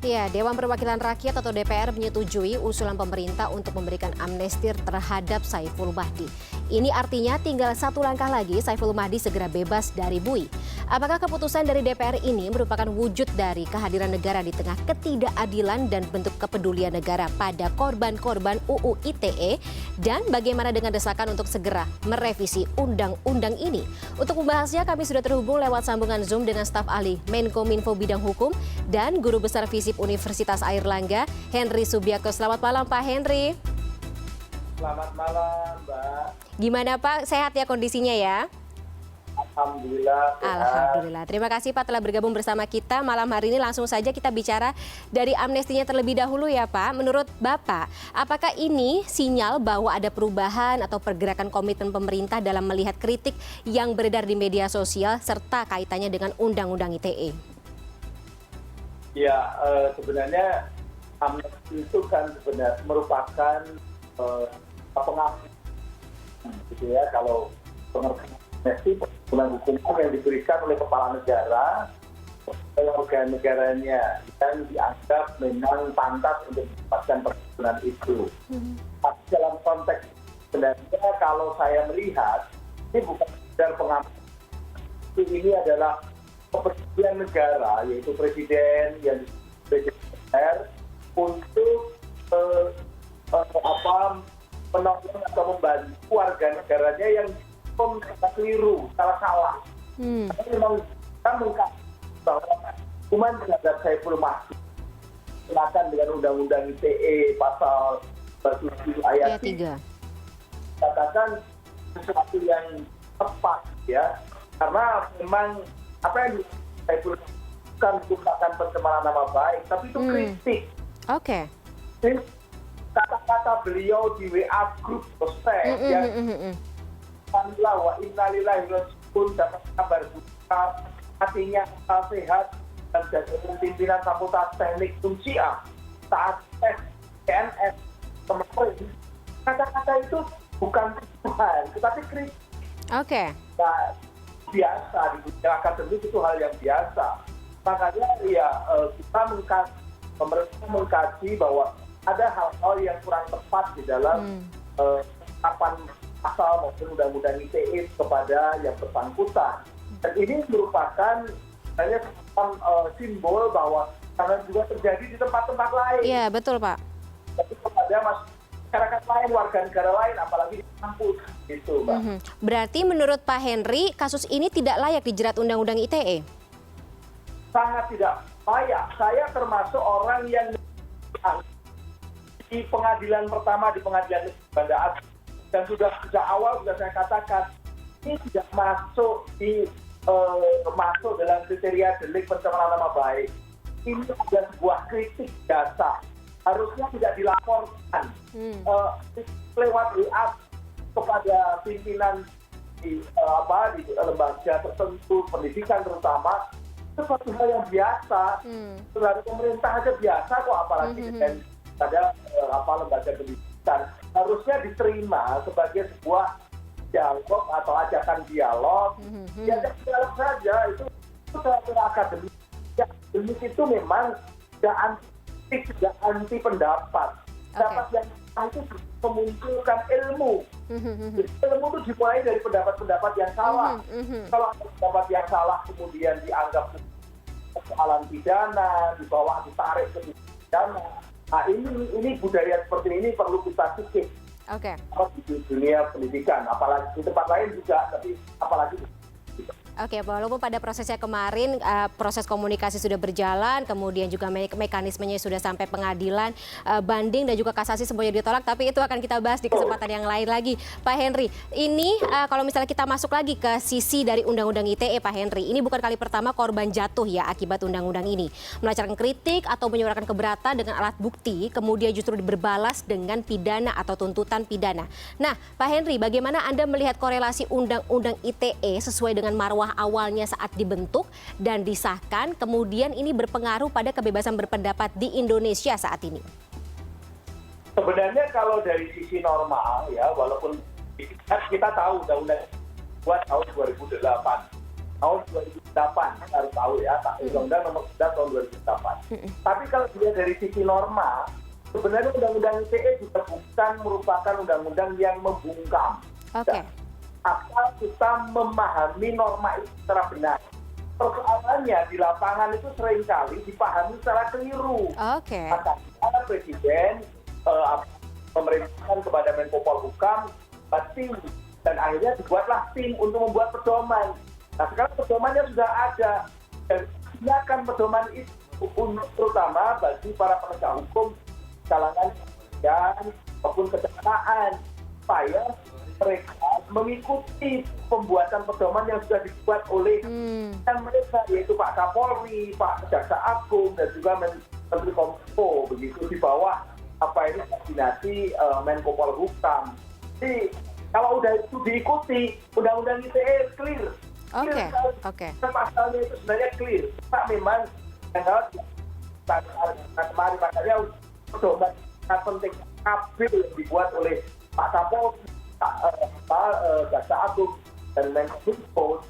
Ya, Dewan Perwakilan Rakyat atau DPR menyetujui usulan pemerintah untuk memberikan amnesti terhadap Saiful Mahdi. Ini artinya tinggal satu langkah lagi Saiful Mahdi segera bebas dari BUI. Apakah keputusan dari DPR ini merupakan wujud dari kehadiran negara di tengah ketidakadilan dan bentuk kepedulian negara pada korban-korban UU ITE? Dan bagaimana dengan desakan untuk segera merevisi undang-undang ini? Untuk membahasnya kami sudah terhubung lewat sambungan Zoom dengan staf ahli Menkominfo bidang hukum dan Guru Besar FISIP Universitas Airlangga, Henry Subiakto. Selamat malam Pak Henry. Selamat malam Mbak. Gimana Pak, sehat ya kondisinya ya? Alhamdulillah. Alhamdulillah. Terima kasih Pak telah bergabung bersama kita malam hari ini. Langsung saja kita bicara dari amnestinya terlebih dahulu ya Pak. Menurut Bapak, apakah ini sinyal bahwa ada perubahan atau pergerakan komitmen pemerintah dalam melihat kritik yang beredar di media sosial serta kaitannya dengan Undang-Undang ITE? Ya, sebenarnya amnesti itu kan sebenarnya merupakan pengakuan, gitu ya. Kalau pengertian amnesti, pengampunan hukuman yang diberikan oleh kepala negara oleh warga negaranya dan dianggap memang pantas untuk mendapatkan pengampunan itu. Tapi dalam konteks sebenarnya kalau saya melihat ini bukan sekedar pengampunan, ini adalah kepedulian negara, yaitu presiden yang DPR untuk menolong atau membantu warga negaranya yang keliru, salah. Karena memang kita mengkaji bahwa hukuman terhadap Saiful Mahdi dikenakan dengan Undang-Undang ITE pasal 7 ayat 3. Katakan sesuatu yang tepat ya, karena memang apa yang Saiful bukan merupakan pencemaran nama baik, tapi itu kritik. Oke. Kata-kata beliau di WA grup dosen yang Alhamdulillah wa innalillahi wa rajiun dapat kabar duka hatinya sehat dan jajaran pimpinan Fakultas Teknik Unsia saat tes PNS kemarin. Kata-kata itu bukan tuduhan, tetapi kritik. Oke. Nah, biasa di dunia akademik itu hal yang biasa. Makanya ya kita pemerintah mengkaji bahwa ada hal-hal yang kurang tepat di dalam penerapan pasal maupun undang-undang ITE kepada yang bersangkutan. Dan ini merupakan hanya simbol bahwa karena juga terjadi di tempat-tempat lain. Iya, betul Pak. Tapi kepada masyarakat lain, warga negara lain, apalagi di kampus, gitu Mbak. Berarti menurut Pak Henry, kasus ini tidak layak dijerat Undang-Undang ITE? Sangat tidak layak. Saya termasuk orang yang di pengadilan pertama, di pengadilan Banda Aceh, dan sudah sejak awal sudah saya katakan ini tidak masuk dalam kriteria delik pencemaran nama baik. Ini adalah sebuah kritik biasa, harusnya tidak dilaporkan lewat WA kepada pimpinan di lembaga tertentu, pendidikan terutama. Itu suatu hal yang biasa. Dari pemerintah aja biasa kok, apalagi dengan pada lembaga pendidikan. Harusnya diterima sebagai sebuah dialog atau ajakan dialog. Diajak dialog saja, itu secara akademik. Ya, akademik itu memang tidak anti pendapat. Pendapat yang itu memunculkan ilmu. Ilmu itu dimulai dari pendapat-pendapat yang salah. Kalau ada pendapat yang salah kemudian dianggap persoalan pidana, dibawa ditarik ke pidana. Nah ini budaya seperti ini perlu kita sikip. Di dunia pendidikan, apalagi di tempat lain juga, tapi apalagi Oke, walaupun pada prosesnya kemarin proses komunikasi sudah berjalan, kemudian juga mekanismenya sudah sampai pengadilan, banding dan juga kasasi semuanya ditolak, tapi itu akan kita bahas di kesempatan yang lain lagi. Pak Henry, ini kalau misalnya kita masuk lagi ke sisi dari Undang-Undang ITE, Pak Henry, ini bukan kali pertama korban jatuh ya akibat undang-undang ini. Melancarkan kritik atau menyuarakan keberatan dengan alat bukti, kemudian justru berbalas dengan pidana atau tuntutan pidana. Nah, Pak Henry, bagaimana Anda melihat korelasi Undang-Undang ITE sesuai dengan marwah awalnya saat dibentuk dan disahkan, kemudian ini berpengaruh pada kebebasan berpendapat di Indonesia saat ini? Sebenarnya kalau dari sisi normal ya, walaupun kita tahu undang-undang buat tahun 2008 tahun 2008, kita harus tahu ya, Undang-Undang Nomor 11 tahun 2008. Tapi kalau dilihat dari sisi norma, sebenarnya Undang-Undang ITE juga bukan merupakan undang-undang yang membungkam. Oke. Asal kita memahami norma itu secara benar. Persoalannya di lapangan itu seringkali dipahami secara keliru. Oke. Makanya Presiden memerintahkan kepada Menko Polhukam tim, dan akhirnya dibuatlah tim untuk membuat pedoman. Nah sekarang pedomannya sudah ada, dan gunakan pedoman itu terutama bagi para penegak hukum kalangan dan maupun kejaksaan, supaya mereka mengikuti pembuatan pedoman yang sudah dibuat oleh yang mereka, yaitu Pak Kapolri, Pak Jaksa Agung, dan juga Menteri Kominfo, begitu di bawah koordinasi Menko Polhukam. Jadi kalau udah itu diikuti, Undang-Undang ITE clear. Oke. Pasalnya itu sebenarnya clear. Pak memang yang harus kemarin makanya pedoman sangat penting KB yang dibuat oleh Pak Kapolri, Jaksa Agung, dan Menko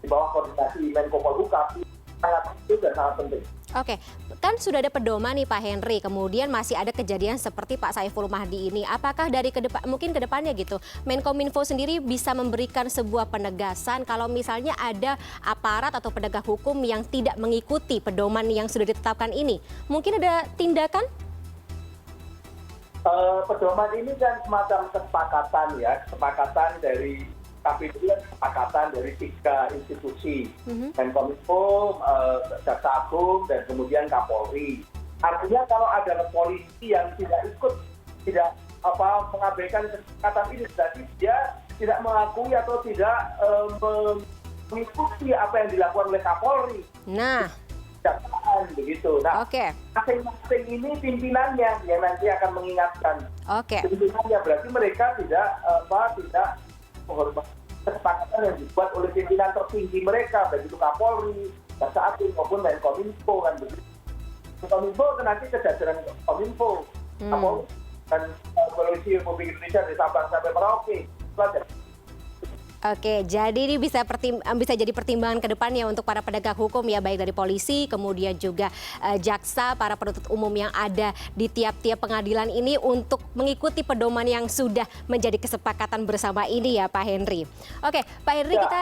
di bawah koordinasi Menko Polhukam sangat penting dan sangat penting. Oke, kan sudah ada pedoman nih Pak Henry, kemudian masih ada kejadian seperti Pak Saiful Mahdi ini. Apakah dari mungkin ke depannya gitu, Menkominfo sendiri bisa memberikan sebuah penegasan kalau misalnya ada aparat atau penegak hukum yang tidak mengikuti pedoman yang sudah ditetapkan ini? Mungkin ada tindakan? Pedoman ini kan semacam kesepakatan dari KPU, kesepakatan dari 3 institusi, Menkominfo, Jaksa Agung, dan kemudian Kapolri. Artinya kalau ada polisi yang tidak mengabaikan kesepakatan ini, berarti dia tidak mengakui atau tidak mengikuti apa yang dilakukan oleh Kapolri. Nah, Jaksaan begitu. Nah, masing-masing ini pimpinannya yang nanti akan mengingatkan. Pimpinannya berarti mereka tidak menghormati kesepakatan yang dibuat oleh pimpinan tertinggi mereka, baik itu Kapolri, Jaksa Agung maupun Menkominfo kan begitu. Menkominfo nanti ke jajaran Kominfo, Kapolri dan Polisi Republik Indonesia dari Sabang sampai Merauke. Oke, jadi ini bisa jadi pertimbangan ke depannya untuk para penegak hukum ya, baik dari polisi, kemudian juga jaksa, para penuntut umum yang ada di tiap-tiap pengadilan ini untuk mengikuti pedoman yang sudah menjadi kesepakatan bersama ini ya Pak Henry. Oke, Pak Henry ya, kita...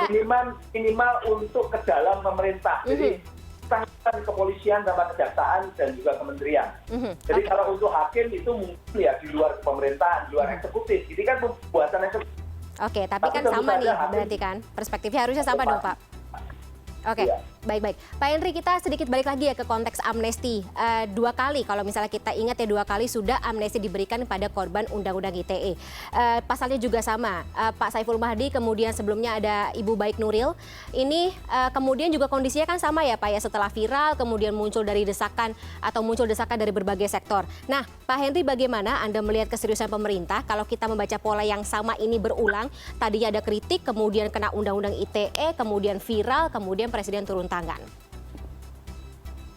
Minimal untuk ke dalam pemerintah. Jadi tangan kepolisian sama kejaksaan dan juga kementerian. Jadi kalau untuk hakim itu mungkin ya di luar pemerintahan, di luar eksekutif. Ini kan pembuatan eksekutif. Oke, tapi kan sama nih berarti kan perspektifnya harusnya sama dong Pak. Oke, baik-baik. Pak Henry, kita sedikit balik lagi ya ke konteks amnesti. 2 kali, kalau misalnya kita ingat ya 2 kali sudah amnesti diberikan pada korban Undang-Undang ITE. Pasalnya juga sama, Pak Saiful Mahdi, kemudian sebelumnya ada Ibu Baik Nuril. Ini kemudian juga kondisinya kan sama ya Pak ya, setelah viral kemudian muncul dari desakan dari berbagai sektor. Nah, Pak Henry, bagaimana Anda melihat keseriusan pemerintah kalau kita membaca pola yang sama ini berulang? Tadinya ada kritik, kemudian kena Undang-Undang ITE, kemudian viral, kemudian Presiden turun tangan.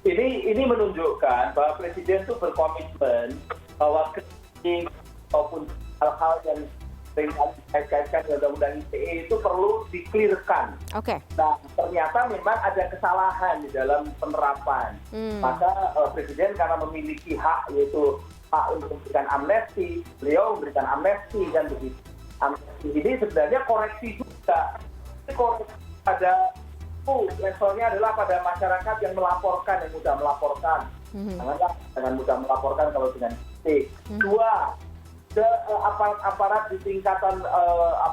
Ini menunjukkan bahwa Presiden itu berkomitmen bahwa kritik maupun hal-hal yang dikaitkan dengan Undang-Undang ITE itu perlu diklirkan. Nah, ternyata memang ada kesalahan di dalam penerapan. Maka Presiden karena memiliki hak, yaitu hak untuk memberikan amnesti, beliau memberikan amnesti dan begitu. Amnesti ini sebenarnya koreksi juga. Koreksi pada levelnya adalah pada masyarakat yang melaporkan, yang mudah melaporkan. Jangan mudah melaporkan kalau dengan kritik. 2, aparat di tingkatan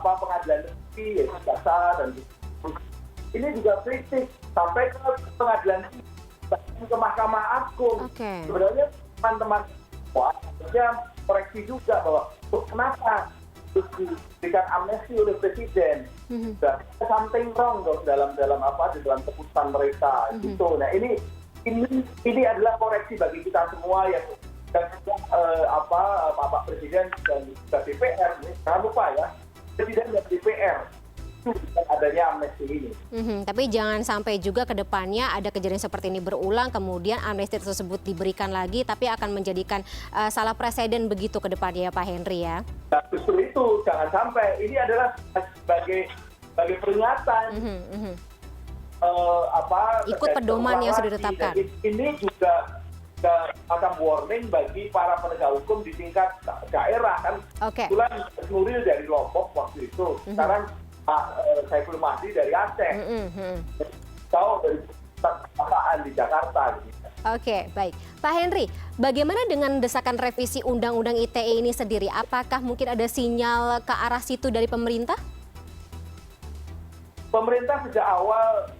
pengadilan negeri, yaitu jaksa dan ini juga kritik sampai ke pengadilan ke Mahkamah Agung. Sebenarnya teman-teman harusnya koreksi juga bahwa kenapa diberikan amnesti oleh Presiden. Something wrong dong dalam keputusan mereka gitu. Nah ini adalah koreksi bagi kita semua yang Bapak Presiden dan juga DPR. Jangan lupa ya, Presiden dan DPR adanya amnesti ini. Tapi jangan sampai juga ke depannya ada kejadian seperti ini berulang, kemudian amnesti tersebut diberikan lagi, tapi akan menjadikan salah presiden begitu ke depannya ya Pak Henry ya. Nah, justru itu jangan sampai. Ini adalah sebagai peringatan. ikut pedoman yang sudah ditetapkan. Dan ini juga macam warning bagi para penegak hukum di tingkat daerah kan. Kebetulan Nuril dari Lombok waktu itu, sekarang Pak Saiful Mahdi dari Aceh, tahu dari kekuasaan di Jakarta. Gitu. Oke, baik. Pak Henry, bagaimana dengan desakan revisi Undang-Undang ITE ini sendiri? Apakah mungkin ada sinyal ke arah situ dari pemerintah? Pemerintah sejak awal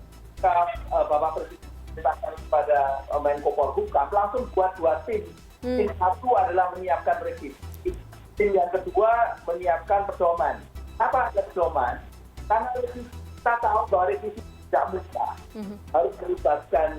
Bapak Presiden memerintahkan kepada Menko Polhukam langsung buat 2 tim. Tim satu adalah menyiapkan revisi. Tim yang kedua menyiapkan pedoman. Apa ada pedoman? Karena kita tahu bahwa revisi tidak mudah, harus melibatkan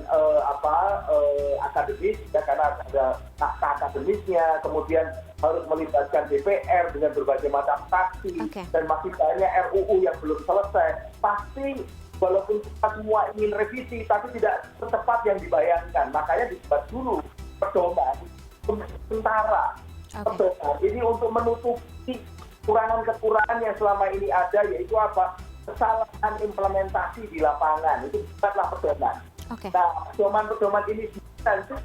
akademis, ya, karena ada naskah akademisnya, kemudian harus melibatkan DPR dengan berbagai macam saksi, dan masih banyak RUU yang belum selesai. Pasti walaupun kita semua ingin revisi, tapi tidak secepat yang dibayangkan. Makanya dibuat dulu pedoman sementara. Pedoman ini untuk menutupi kekurangan-kekurangan yang selama ini ada, yaitu apa? Kesalahan implementasi di lapangan. Itu bukanlah pedoman. Nah, pedoman-pedoman ini nanti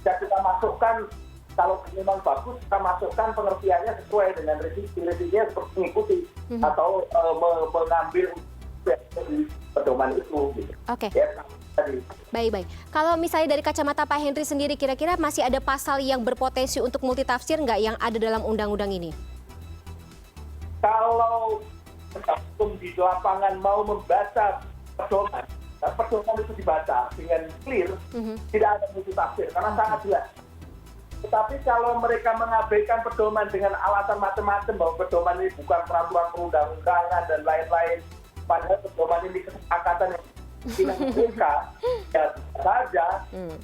kita masukkan, kalau memang bagus, kita masukkan pengertiannya sesuai dengan revisinya seperti mengikuti atau mengambil di pedoman itu. Gitu. Ya, baik. Kalau misalnya dari kacamata Pak Henry sendiri, kira-kira masih ada pasal yang berpotensi untuk multitafsir nggak yang ada dalam undang-undang ini? Kalau hukum di lapangan mau membaca pedoman, pedoman itu dibaca dengan clear, tidak ada multitafsir karena sangat jelas. Tetapi kalau mereka mengabaikan pedoman dengan alasan macam-macam bahwa pedoman ini bukan peraturan perundang-undangan dan lain-lain, padahal pedoman ini kesepakatan yang tidak mereka, ya saja,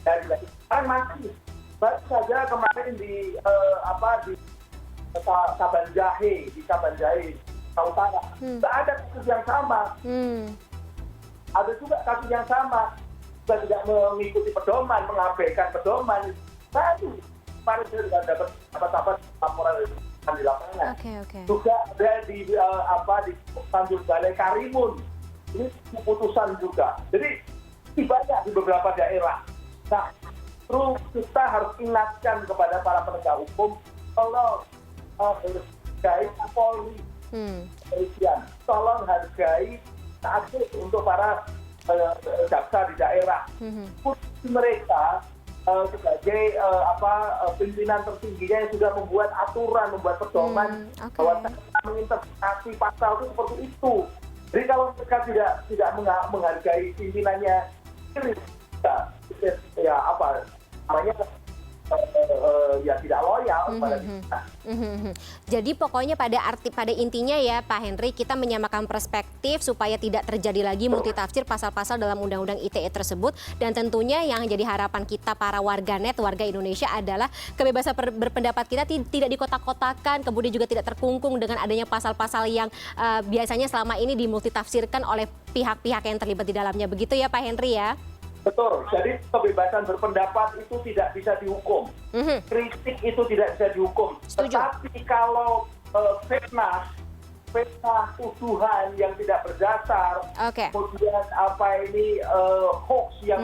dan sekarang masih baru saja kemarin di Kabanjahe, Utara. Tidak ada kasus yang sama. Ada juga kasus yang sama. Juga tidak mengikuti pedoman, mengabaikan pedoman. Tadi kemarin saya juga dapat laporan di lapangan. Juga ada di Tanjung Balai Karimun. Ini keputusan juga. Jadi banyak di beberapa daerah. Nah, terus kita harus ingatkan kepada para penegak hukum, kalau hargai Polri, tolong hargai adil untuk para jaksa di daerah. Mereka sebagai pimpinan tertingginya yang sudah membuat aturan, membuat pedoman bahwa menginterpretasi pasal itu seperti itu. Jadi kalau mereka tidak menghargai pimpinannya, tidak loyal pada kita. Jadi pokoknya pada intinya ya Pak Henry, kita menyamakan perspektif supaya tidak terjadi lagi multitafsir pasal-pasal dalam Undang-Undang ITE tersebut, dan tentunya yang jadi harapan kita para warganet, warga Indonesia adalah kebebasan berpendapat kita tidak dikotak-kotakan, kemudian juga tidak terkungkung dengan adanya pasal-pasal yang biasanya selama ini dimultitafsirkan oleh pihak-pihak yang terlibat di dalamnya. Begitu ya Pak Henry ya? Betul, jadi kebebasan berpendapat itu tidak bisa dihukum. Kritik itu tidak bisa dihukum. Setuju. Tetapi kalau fitnah, tuduhan yang tidak berdasar, kemudian hoax yang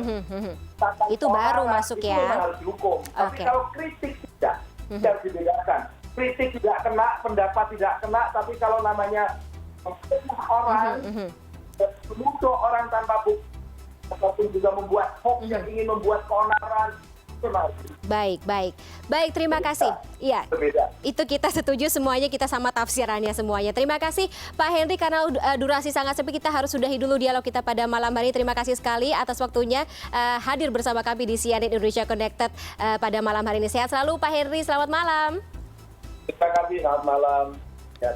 itu baru masuk itu ya. Harus dihukum. Tapi kalau kritik tidak dibedakan. Kritik tidak kena, pendapat tidak kena, tapi kalau namanya memfitnah orang, menuduh orang tanpa bukti, ataupun juga membuat hoax yang ingin membuat keonaran. Baik, terima kasih. Iya, itu kita setuju semuanya, kita sama tafsirannya semuanya. Terima kasih Pak Henry, karena durasi sangat sempit, kita harus sudahi dulu dialog kita pada malam hari. Terima kasih sekali atas waktunya hadir bersama kami di CNN Indonesia Connected pada malam hari ini. Sehat selalu Pak Henry, selamat malam. Terima kasih, selamat malam. Ya.